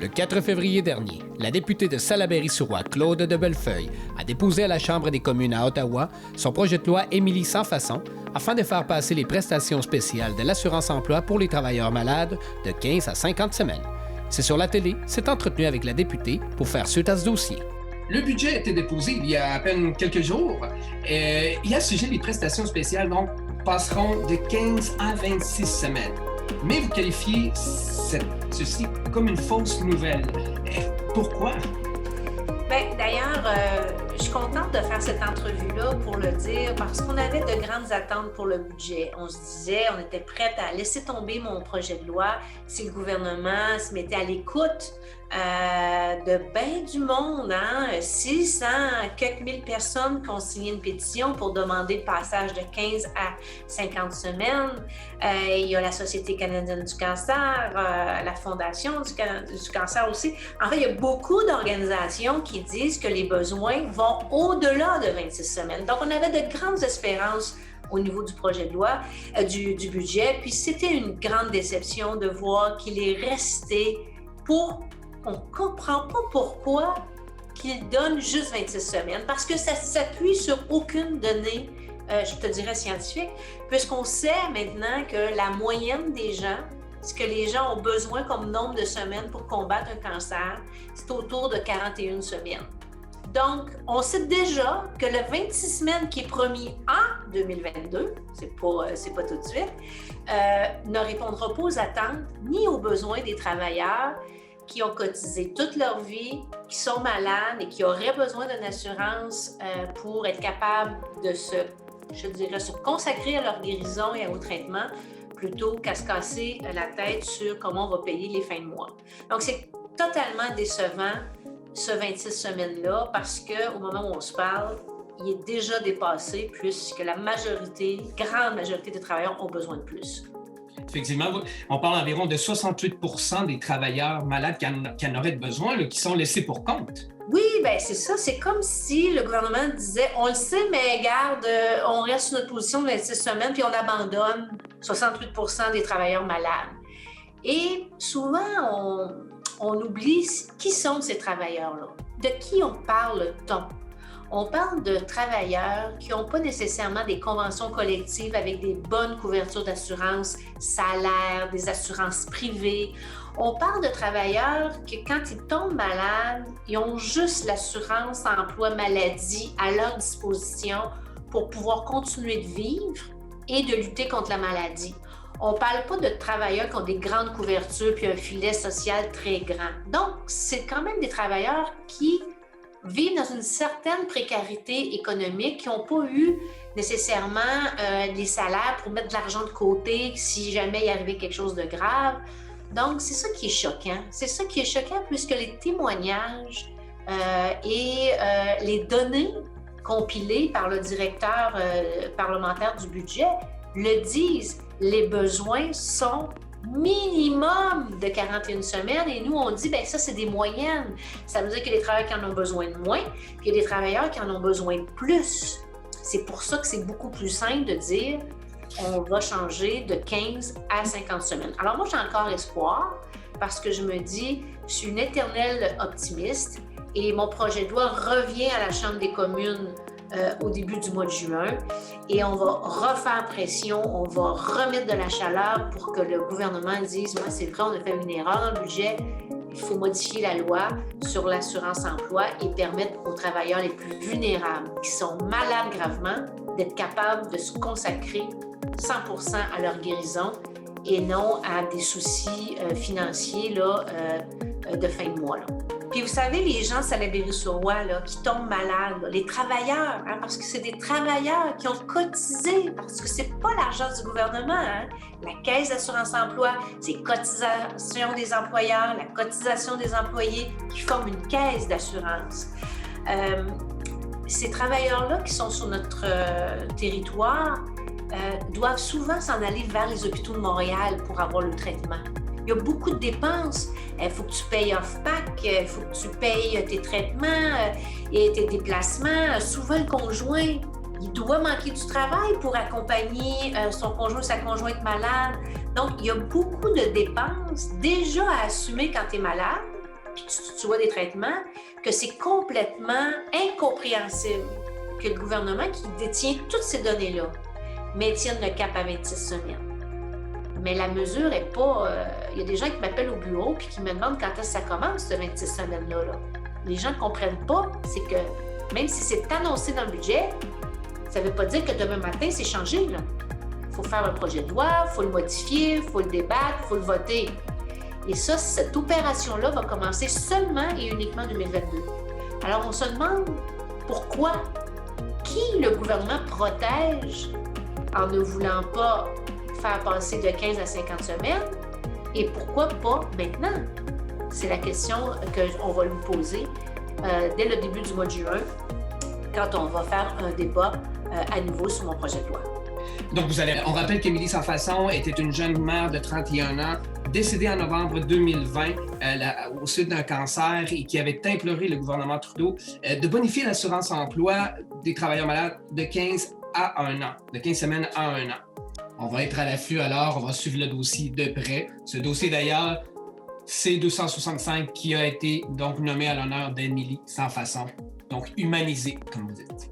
Le 4 février dernier, la députée de Salaberry-sur-Roi, Claude de Bellefeuille, a déposé à la Chambre des communes à Ottawa son projet de loi Émilie sans façon afin de faire passer les prestations spéciales de l'assurance-emploi pour les travailleurs malades de 15 à 50 semaines. C'est sur la télé, s'est entretenu avec la députée pour faire suite à ce dossier. Le budget a été déposé il y a à peine quelques jours. Il y a ce sujet des prestations spéciales, donc, passeront de 15 à 26 semaines. Mais vous qualifiez ceci comme une fausse nouvelle. Pourquoi? D'ailleurs, je suis contente de faire cette entrevue-là pour le dire parce qu'on avait de grandes attentes pour le budget. On se disait, on était prête à laisser tomber mon projet de loi si le gouvernement se mettait à l'écoute de bien du monde, 600, quelques mille personnes qui ont signé une pétition pour demander le passage de 15 à 50 semaines. Il y a la Société canadienne du cancer, la Fondation du cancer aussi. En fait, il y a beaucoup d'organisations qui disent que les besoins vont au-delà de 26 semaines. Donc, on avait de grandes espérances au niveau du projet de loi, du budget. Puis, c'était une grande déception de voir qu'il est resté on ne comprend pas pourquoi qu'il donne juste 26 semaines, parce que ça ne s'appuie sur aucune donnée, je te dirais, scientifique, puisqu'on sait maintenant que la moyenne des gens, ce que les gens ont besoin comme nombre de semaines pour combattre un cancer, c'est autour de 41 semaines. Donc, on sait déjà que le 26 semaines qui est promis en 2022, c'est pas tout de suite, ne répondra pas aux attentes ni aux besoins des travailleurs qui ont cotisé toute leur vie, qui sont malades et qui auraient besoin d'une assurance pour être capables de se consacrer à leur guérison et au traitement plutôt qu'à se casser la tête sur comment on va payer les fins de mois. Donc, c'est totalement décevant, ce 26 semaines-là, parce qu'au moment où on se parle, il est déjà dépassé puisque la grande majorité des travailleurs ont besoin de plus. Effectivement, on parle environ de 68% des travailleurs malades qui en auraient besoin, qui sont laissés pour compte. Oui, c'est ça. C'est comme si le gouvernement disait, on le sait, mais regarde, on reste sur notre position de 26 semaines puis on abandonne 68% des travailleurs malades. Et souvent, on oublie qui sont ces travailleurs-là. De qui on parle-t-on? On parle de travailleurs qui n'ont pas nécessairement des conventions collectives avec des bonnes couvertures d'assurance, salaire, des assurances privées. On parle de travailleurs qui, quand ils tombent malades, ils ont juste l'assurance emploi maladie à leur disposition pour pouvoir continuer de vivre et de lutter contre la maladie. On ne parle pas de travailleurs qui ont des grandes couvertures puis un filet social très grand. Donc, c'est quand même des travailleurs qui vivent dans une certaine précarité économique, qui n'ont pas eu nécessairement les salaires pour mettre de l'argent de côté si jamais il arrivait quelque chose de grave. Donc, c'est ça qui est choquant. C'est ça qui est choquant puisque les témoignages et les données compilées par le directeur parlementaire du budget le disent. Les besoins sont minimum de 41 semaines et nous, on dit, ça, c'est des moyennes. Ça veut dire qu'il y a des travailleurs qui en ont besoin de moins, puis il y a des travailleurs qui en ont besoin de plus. C'est pour ça que c'est beaucoup plus simple de dire, on va changer de 15 à 50 semaines. Alors moi, j'ai encore espoir parce que je me dis, je suis une éternelle optimiste et mon projet de loi revient à la Chambre des communes au début du mois de juin et on va refaire pression, on va remettre de la chaleur pour que le gouvernement dise « Moi, c'est vrai, on a fait une erreur dans le budget, il faut modifier la loi sur l'assurance-emploi et permettre aux travailleurs les plus vulnérables qui sont malades gravement d'être capables de se consacrer 100% à leur guérison et non à des soucis financiers de fin de mois. Puis vous savez, les gens de Salaberry-sur-Roi qui tombent malades, les travailleurs, parce que c'est des travailleurs qui ont cotisé, parce que c'est pas l'argent du gouvernement. La Caisse d'assurance-emploi, c'est cotisation des employeurs, la cotisation des employés qui forment une caisse d'assurance. Ces travailleurs-là qui sont sur notre territoire doivent souvent s'en aller vers les hôpitaux de Montréal pour avoir le traitement. Il y a beaucoup de dépenses. Il faut que tu payes off-pack, il faut que tu payes tes traitements et tes déplacements. Souvent, le conjoint, il doit manquer du travail pour accompagner son conjoint ou sa conjointe malade. Donc, il y a beaucoup de dépenses déjà à assumer quand tu es malade puis tu vois des traitements, que c'est complètement incompréhensible que le gouvernement qui détient toutes ces données-là maintienne le cap à 26 semaines. Mais la mesure n'est pas... Il y a des gens qui m'appellent au bureau puis qui me demandent quand est-ce que ça commence, ce 26 semaines-là. Là. Les gens ne comprennent pas, c'est que même si c'est annoncé dans le budget, ça ne veut pas dire que demain matin, c'est changé. Il faut faire un projet de loi, il faut le modifier, il faut le débattre, il faut le voter. Et ça, cette opération-là va commencer seulement et uniquement en 2022. Alors, on se demande pourquoi, qui le gouvernement protège en ne voulant pas faire passer de 15 à 50 semaines et pourquoi pas maintenant? C'est la question qu'on va lui poser dès le début du mois de juin quand on va faire un débat à nouveau sur mon projet de loi. Donc, on rappelle qu'Émilie Sans-Façon était une jeune mère de 31 ans, décédée en novembre 2020 au suite d'un cancer et qui avait imploré le gouvernement Trudeau de bonifier l'assurance-emploi des travailleurs malades de 15 à 1 an, de 15 semaines à 1 an. On va être à l'affût alors, on va suivre le dossier de près. Ce dossier d'ailleurs, c'est C265 qui a été donc nommé à l'honneur d'Émilie Sans-Façon, donc humanisé, comme vous dites.